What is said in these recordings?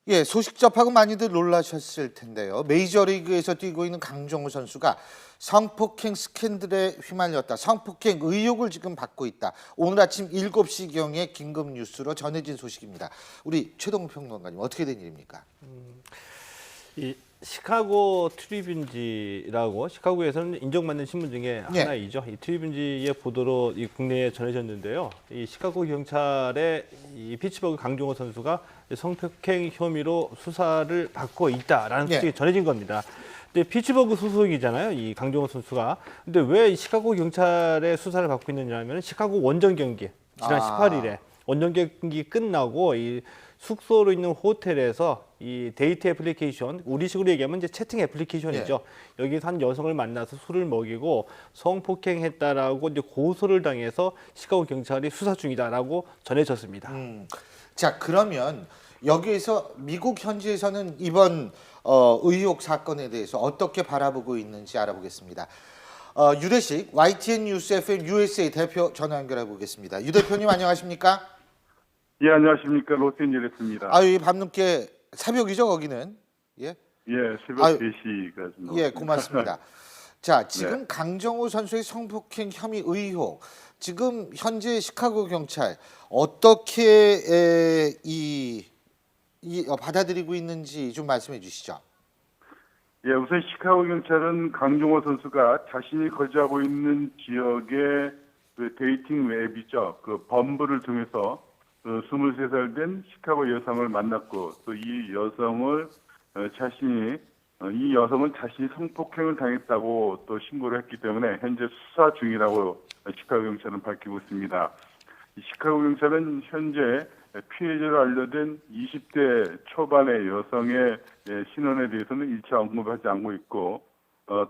예, 소식 접하고 많이들 놀라셨을 텐데요. 메이저리그에서 뛰고 있는 강정호 선수가 성폭행 스캔들에 휘말렸다. 성폭행 의혹을 지금 받고 있다. 오늘 아침 7시경에 긴급 뉴스로 전해진 소식입니다. 우리 최동훈 평론가님, 어떻게 된 일입니까? 이 시카고 트리뷴지라고 시카고에서는 인정받는 신문 중에 네. 하나이죠. 이 트리뷴지의 보도로 이 국내에 전해졌는데요. 이 시카고 경찰의 이 피츠버그 강정호 선수가 성폭행 혐의로 수사를 받고 있다라는 네. 소식이 전해진 겁니다. 근데 피츠버그 소속이잖아요, 이 강정호 선수가. 근데 왜 이 시카고 경찰의 수사를 받고 있느냐면 시카고 원정 경기 지난 18일에 원정 경기 끝나고 이 숙소로 있는 호텔에서 이 데이트 애플리케이션, 우리식으로 얘기하면 이제 채팅 애플리케이션이죠. 여기서 한 여성을 만나서 술을 먹이고 성폭행했다라고 이제 고소를 당해서 시카고 경찰이 수사 중이다라고 전해졌습니다. 자, 그러면 여기에서 미국 현지에서는 이번 의혹 사건에 대해서 어떻게 바라보고 있는지 알아보겠습니다. 유대식 YTN 뉴스 FM USA 대표 전화 연결해 보겠습니다. 유 대표님 안녕하십니까? 예, 안녕하십니까. 로스앤젤레스입니다. 아유, 밤늦게 새벽이죠, 거기는. 예. 예, 새벽 아유, 4시가 좀 예, 고맙습니다. 자, 지금 네. 강정호 선수의 성폭행 혐의 의혹, 지금 현재 시카고 경찰 어떻게 받아들이고 있는지 좀 말씀해 주시죠. 예, 우선 시카고 경찰은 강정호 선수가 자신이 거주하고 있는 지역의 그 데이팅 앱이죠. 그 범블을 통해서 23살 된 시카고 여성을 만났고 또 이 여성을 이 여성은 자신이 성폭행을 당했다고 또 신고를 했기 때문에 현재 수사 중이라고 시카고 경찰은 밝히고 있습니다. 이 시카고 경찰은 현재 피해자로 알려진 20대 초반의 여성의 신원에 대해서는 일체 언급하지 않고 있고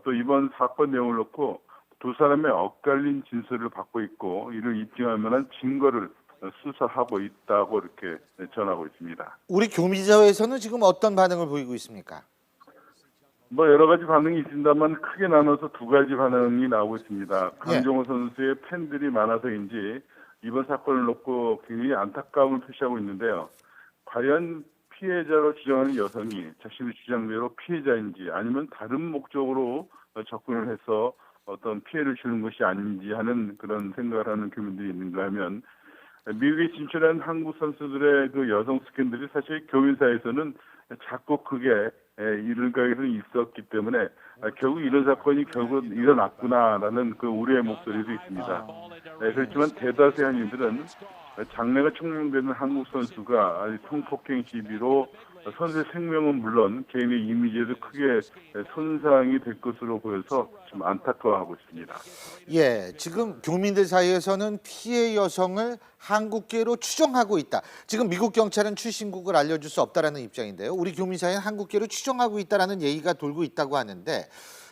또 이번 사건 내용을 놓고 두 사람의 엇갈린 진술을 받고 있고 이를 입증할 만한 증거를 수사하고 있다고 이렇게 전하고 있습니다. 우리 교미자회에서는 지금 어떤 반응을 보이고 있습니까? 뭐 여러 가지 반응이 있습니다만 크게 나눠서 두 가지 반응이 나오고 있습니다. 강정호 선수의 팬들이 많아서인지 이번 사건을 놓고 굉장히 안타까움을 표시하고 있는데요. 과연 피해자로 지정하는 여성이 자신의 주장대로 피해자인지 아니면 다른 목적으로 접근을 해서 어떤 피해를 주는 것이 아닌지 하는 그런 생각을 하는 교민들이 있는가 하면 미국에 진출한 한국 선수들의 그 여성 스캔들이 사실 교민사에서는 작고 크게 이를 가게는 있었기 때문에 결국 이런 사건이 결국 일어났구나라는 그 우려의 목소리도 있습니다. 그렇지만 대다수의 한인들은 장래가 청명되는 한국 선수가 성폭행 시비로 선수의 생명은 물론 개인의 이미지에도 크게 손상이 될 것으로 보여서 좀 안타까워하고 있습니다. 예, 지금 교민들 사이에서는 피해 여성을 한국계로 추정하고 있다. 지금 미국 경찰은 출신국을 알려줄 수 없다라는 입장인데요. 우리 교민 사이는 한국계로 추정하고 있다라는 얘기가 돌고 있다고 하는데,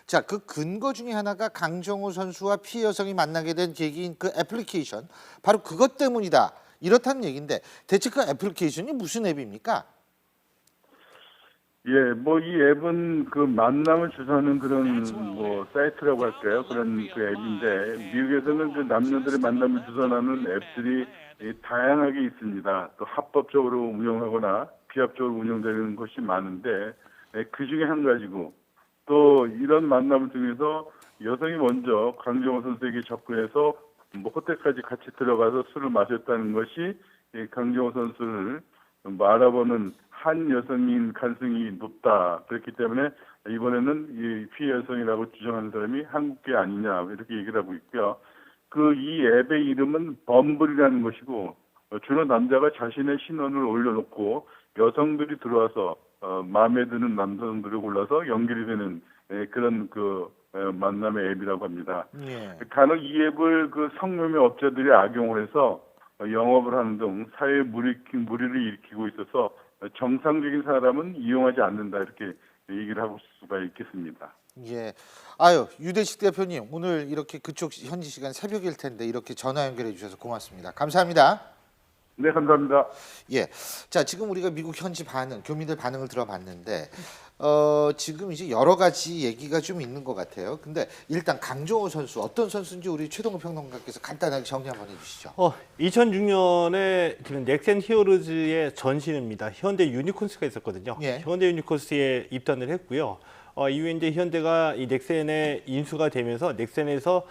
자, 그 근거 중에 하나가 강정호 선수와 피해 여성이 만나게 된 계기인 그 애플리케이션, 바로 그것 때문이다. 이렇다는 얘기인데, 대체 그 애플리케이션이 무슨 앱입니까? 예, 뭐 이 앱은 그 만남을 주선하는 그런 뭐 사이트라고 할까요? 그런 그 앱인데 미국에서는 그 남녀들의 만남을 주선하는 앱들이 다양하게 있습니다. 또 합법적으로 운영하거나 비합적으로 운영되는 것이 많은데 그 중에 한 가지고 또 이런 만남을 통해서 여성이 먼저 강정호 선수에게 접근해서 뭐 호텔까지 같이 들어가서 술을 마셨다는 것이 강정호 선수를 알아보는 한 여성인 가능성이 높다. 그렇기 때문에 이번에는 이 피해 여성이라고 주장하는 사람이 한국계 아니냐 이렇게 얘기를 하고 있고요. 그 이 앱의 이름은 범블이라는 것이고 주로 남자가 자신의 신원을 올려놓고 여성들이 들어와서 마음에 드는 남성들을 골라서 연결이 되는 그런 그 만남의 앱이라고 합니다. 예. 간혹 이 앱을 그 성매매 업자들이 악용을 해서 영업을 하는 등 사회에 무리를 일으키고 있어서 정상적인 사람은 이용하지 않는다 이렇게 얘기를 할 수가 있겠습니다. 예. 아유, 유대식 대표님, 오늘 이렇게 그쪽 현지 시간 새벽일 텐데 이렇게 전화 연결해 주셔서 고맙습니다. 감사합니다. 네, 감사합니다. 예. 자, 지금 우리가 미국 현지 반응, 교민들 반응을 들어봤는데 지금 이제 여러 가지 얘기가 좀 있는 것 같아요. 근데 일단 강정호 선수 어떤 선수인지 우리 최동호 평론가께서 간단하게 정리 한번 해주시죠. 2006년에 지금 넥센 히어로즈의 전신입니다. 현대 유니콘스가 있었거든요. 예. 현대 유니콘스에 입단을 했고요. 이후에 이제 현대가 이 넥센에 인수가 되면서 넥센에서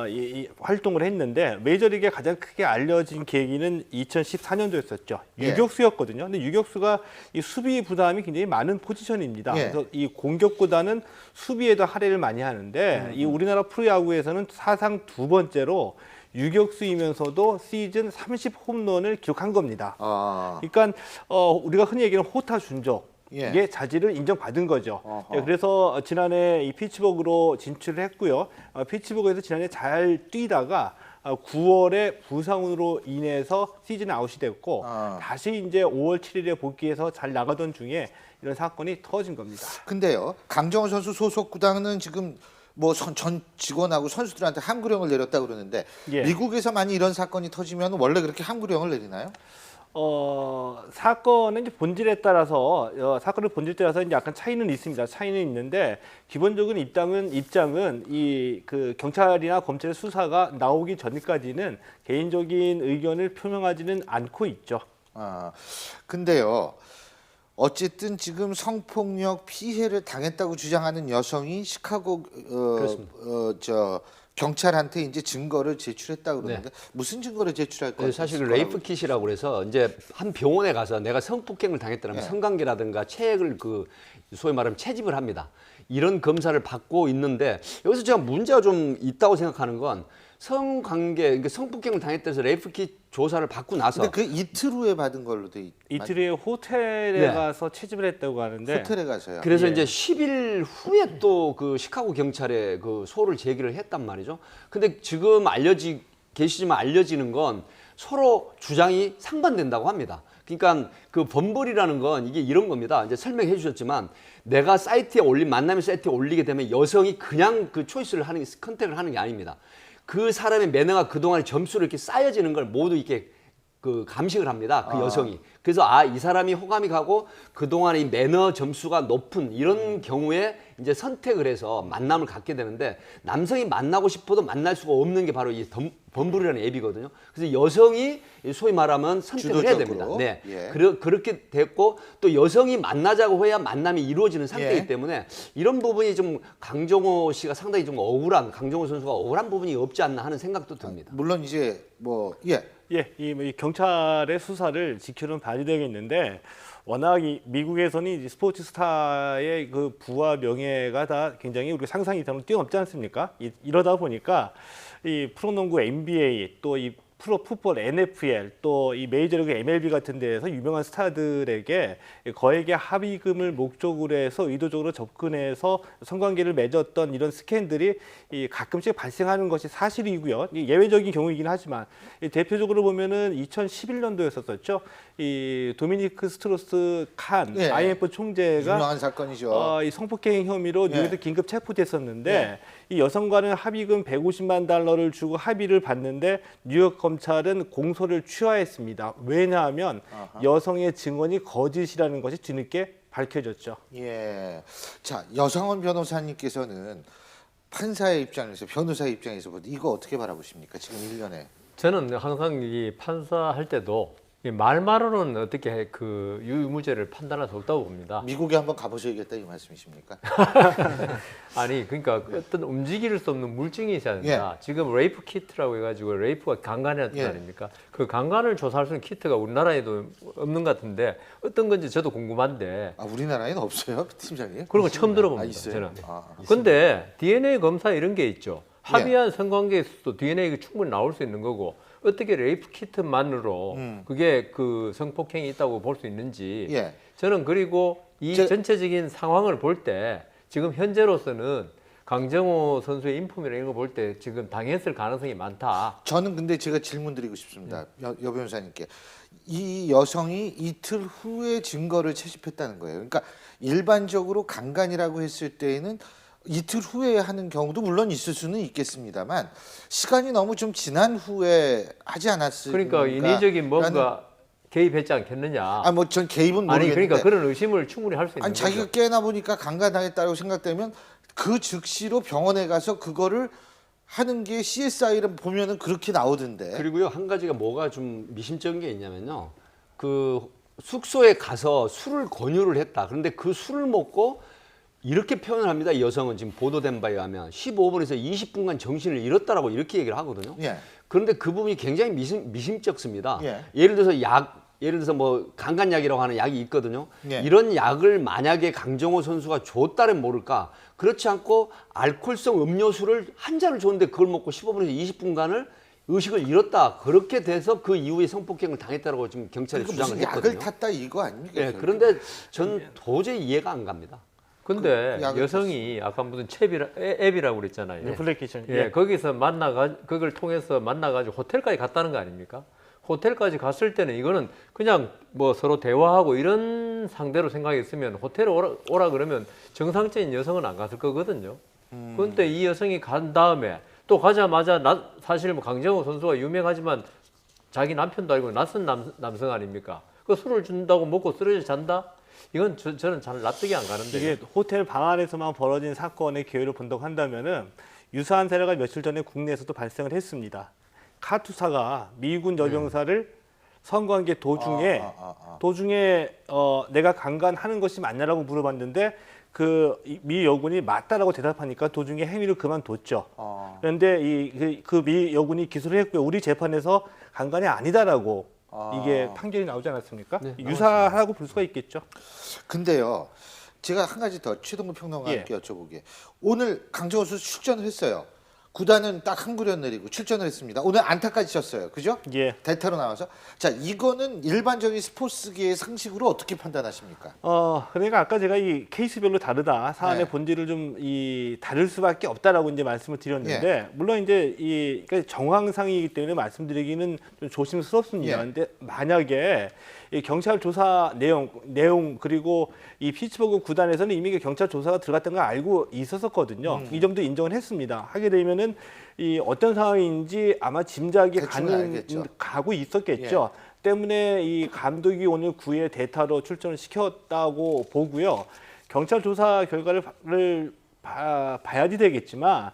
이 활동을 했는데 메이저리그에 가장 크게 알려진 계기는 2014년도였었죠. 예. 유격수였거든요. 근데 유격수가 이 수비 부담이 굉장히 많은 포지션입니다. 예. 그래서 이 공격보다는 수비에도 할애를 많이 하는데 이 우리나라 프로야구에서는 사상 두 번째로 유격수이면서도 시즌 30홈런을 기록한 겁니다. 아, 그러니까 우리가 흔히 얘기하는 호타 준적 예. 이게 자질을 인정받은 거죠. 어허. 예, 그래서 지난해 이 피츠버그로 진출을 했고요. 피츠버그에서 지난해 잘 뛰다가 9월에 부상으로 인해서 시즌 아웃이 됐고 다시 이제 5월 7일에 복귀해서 잘 나가던 중에 이런 사건이 터진 겁니다. 근데요, 강정호 선수 소속 구단은 지금 뭐 전 직원하고 선수들한테 함구령을 내렸다 그러는데 예. 미국에서 많이 이런 사건이 터지면 원래 그렇게 함구령을 내리나요? 사건의 이제 본질에 따라서 사건의 본질에 따라서 이제 약간 차이는 있습니다. 차이는 있는데 기본적인 입장은 이 그 경찰이나 검찰의 수사가 나오기 전까지는 개인적인 의견을 표명하지는 않고 있죠. 아, 근데요. 어쨌든 지금 성폭력 피해를 당했다고 주장하는 여성이 시카고 경찰한테 이제 증거를 제출했다고 그러는데 무슨 증거를 제출할 거예요? 사실 그 레이프 킷이라고 그래서 이제 한 병원에 가서 내가 성폭행을 당했다면 성관계라든가 체액을 소위 말하면 채집을 합니다. 이런 검사를 받고 있는데 여기서 제가 문제가 좀 있다고 생각하는 건 성관계, 그러니까 성폭행을 당했다 해서 레이프 킷 조사를 받고 나서 근데 그 이틀 후에 받은 걸로 돼 이틀 후에 호텔에 네. 가서 채집을 했다고 하는데 호텔에 가서요. 그래서 예. 이제 10일 후에 또 그 시카고 경찰에 그 소를 제기를 했단 말이죠. 근데 지금 계시지만 알려지는 건 서로 주장이 상반된다고 합니다. 그러니까 그 범벌이라는 건 이게 이런 겁니다. 이제 설명해 주셨지만 내가 만남의 사이트에 올리게 되면 여성이 그냥 그 초이스를 컨택을 하는 게 아닙니다. 그 사람의 매너가 그동안의 점수로 이렇게 쌓여지는 걸 모두 이렇게 그 감식을 합니다. 그 여성이. 그래서 이 사람이 호감이 가고 그동안의 이 매너 점수가 높은 이런 경우에 이제 선택을 해서 만남을 갖게 되는데 남성이 만나고 싶어도 만날 수가 없는 게 바로 이 범블이라는 앱이거든요. 그래서 여성이 소위 말하면 선택을 해야 됩니다. 주도적으로. 네. 예. 그렇게 됐고 또 여성이 만나자고 해야 만남이 이루어지는 상태이기 예. 때문에 이런 부분이 좀 강정호 씨가 상당히 좀 강정호 선수가 억울한 부분이 없지 않나 하는 생각도 듭니다. 물론 이제 이 경찰의 수사를 지켜는 봐야 되겠는데 워낙 이 미국에서는 이 스포츠 스타의 그 부와 명예가 다 굉장히 우리가 상상이 뛰어넘지 않습니까? 이러다 보니까 이 프로농구 NBA 또 이 프로 풋볼 NFL 또 이 메이저리그 MLB 같은 데에서 유명한 스타들에게 거액의 합의금을 목적으로 해서 의도적으로 접근해서 성관계를 맺었던 이런 스캔들이 가끔씩 발생하는 것이 사실이고요. 예외적인 경우이긴 하지만 대표적으로 보면은 2011년도였었죠. 이 도미니크 스트로스 칸 예. IMF 총재가 유명한 사건이죠. 이 성폭행 혐의로 뉴욕에서 긴급 체포됐었는데 이 여성과는 합의금 150만 달러를 주고 합의를 받는데 뉴욕 검찰은 공소를 취하했습니다. 왜냐하면 여성의 증언이 거짓이라는 것이 뒤늦게 밝혀졌죠. 예. 자, 여상원 변호사님께서는 판사의 입장에서 변호사의 입장에서 이거 어떻게 바라보십니까? 지금 1년에. 저는 항상 이 판사할 때도 이 말만으로는 어떻게 그 유무죄를 판단할 수 없다고 봅니다. 미국에 한번 가보셔야겠다 이 말씀이십니까? 아니 그러니까 어떤 움직일 수 없는 물증이 있어야 된다. 지금 레이프 키트라고 해가지고 레이프가 강간이라는 뜻 아닙니까? 그 강간을 조사할 수 있는 키트가 우리나라에도 없는 것 같은데 어떤 건지 저도 궁금한데. 아, 우리나라에는 없어요, 팀장님? 그런 거 처음 들어봅니다. 있어요? 저는. 아. 근데 DNA 검사 이런 게 있죠. 합의한 성관계에서도 DNA가 충분히 나올 수 있는 거고 어떻게 레이프 키트만으로 그게 그 성폭행이 있다고 볼 수 있는지 예. 저는 그리고 이 전체적인 상황을 볼 때 지금 현재로서는 강정호 선수의 인품이나 이런 거 볼 때 지금 당했을 가능성이 많다. 저는 근데 제가 질문 드리고 싶습니다. 여 변호사님께. 이 여성이 이틀 후에 증거를 채집했다는 거예요. 그러니까 일반적으로 강간이라고 했을 때에는 이틀 후에 하는 경우도 물론 있을 수는 있겠습니다만 시간이 너무 좀 지난 후에 하지 않았을까? 그러니까 인위적인 뭔가 개입했지 않겠느냐. 뭐 전 개입은 모르겠는데. 아니 그러니까 그런 의심을 충분히 할 수 있는 아니 거죠. 자기가 깨나 보니까 강간당했다고 생각되면 그 즉시로 병원에 가서 그거를 하는 게 CSI를 보면은 그렇게 나오던데. 그리고요 한 가지가 뭐가 좀 미심쩍은 게 있냐면요. 그 숙소에 가서 술을 권유를 했다. 그런데 그 술을 먹고 이렇게 표현을 합니다. 이 여성은 지금 보도된 바에 의하면 15분에서 20분간 정신을 잃었다라고 이렇게 얘기를 하거든요. 예. 그런데 그 부분이 굉장히 미심쩍습니다. 예. 예를 들어서 예를 들어서 뭐 강간약이라고 하는 약이 있거든요. 예. 이런 약을 만약에 강정호 선수가 줬다면 모를까. 그렇지 않고 알코올성 음료수를 한 잔을 줬는데 그걸 먹고 15분에서 20분간을 의식을 잃었다. 그렇게 돼서 그 이후에 성폭행을 당했다고 지금 경찰이 그러니까 주장을 무슨 했거든요. 약을 탔다 이거 아닙니까? 예, 그런데 전 도저히 이해가 안 갑니다. 근데 그 약을 여성이 아까 무슨 앱이라고 그랬잖아요. 애플리케이션. 예, 거기서 그걸 통해서 만나가지고 호텔까지 갔다는 거 아닙니까? 호텔까지 갔을 때는 이거는 그냥 뭐 서로 대화하고 이런 상대로 생각했으면 호텔에 오라 그러면 정상적인 여성은 안 갔을 거거든요. 그런데 이 여성이 간 다음에 또 가자마자 사실 뭐 강정호 선수가 유명하지만 자기 남편도 아니고 낯선 남성 아닙니까? 그 술을 준다고 먹고 쓰러져 잔다? 이건 저는 잘 납득이 안 가는데. 이게 호텔 방 안에서만 벌어진 사건의 기회를 본다고 한다면은 유사한 사례가 며칠 전에 국내에서도 발생을 했습니다. 카투사가 미군 여병사를 성관계 도중에 내가 강간하는 것이 맞냐라고 물어봤는데 그 미 여군이 맞다라고 대답하니까 도중에 행위를 그만뒀죠. 그런데 그 미 여군이 기소를 했고요. 우리 재판에서 강간이 아니다라고 이게 판결이 나오지 않았습니까? 네, 유사하다고 볼 수가 있겠죠. 근데요, 제가 한 가지 더 최동근 평론가님께 여쭤보게. 오늘 강정호 선수 출전을 했어요. 구단은 딱 한 구련 내리고 출전을 했습니다. 오늘 안타까지 쳤어요. 그죠? 예. 대타로 나와서. 자, 이거는 일반적인 스포츠계의 상식으로 어떻게 판단하십니까? 그러니까 아까 제가 이 케이스별로 다르다. 사안의 네. 본질을 좀 다를 수밖에 없다라고 이제 말씀을 드렸는데 물론 이제 그러니까 정황상이기 때문에 말씀드리기는 좀 조심스럽습니다. 예. 근데 만약에 이 경찰 조사 내용 그리고 이 피츠버그 구단에서는 이미 경찰 조사가 들어갔던 걸 알고 있었거든요. 이 점도 인정을 했습니다. 하게 되면은 이 어떤 상황인지 아마 짐작이 대충은 알겠죠. 가고 있었겠죠. 때문에 이 감독이 오늘 9회 대타로 출전을 시켰다고 보고요. 경찰 조사 결과를 봐야지 되겠지만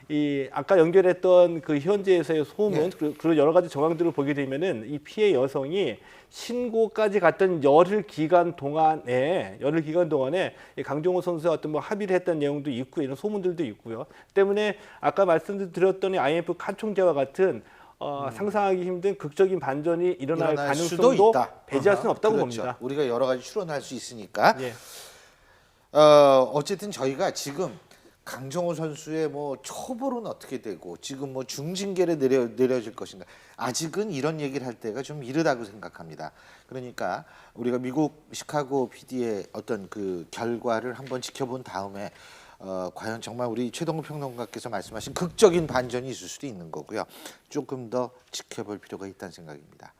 이 아까 연결했던 그 현지에서의 소문 그리고 여러 가지 정황들을 보게 되면은 이 피해 여성이 신고까지 갔던 열흘 기간 동안에 이 강정호 선수와 어떤 뭐 합의를 했던 내용도 있고 이런 소문들도 있고요. 때문에 아까 말씀드렸던 IMF 칸 총재와 같은 상상하기 힘든 극적인 반전이 일어날 수도 가능성도 있다. 배제할 수는 없다고 그렇죠. 봅니다. 우리가 여러 가지 추론할 수 있으니까. 예. 어쨌든 저희가 지금 강정호 선수의 뭐 처벌은 어떻게 되고 지금 뭐 중징계를 내려질 것인가 아직은 이런 얘기를 할 때가 좀 이르다고 생각합니다. 그러니까 우리가 미국 시카고 PD의 어떤 그 결과를 한번 지켜본 다음에 과연 정말 우리 최동호 평론가께서 말씀하신 극적인 반전이 있을 수도 있는 거고요. 조금 더 지켜볼 필요가 있다는 생각입니다.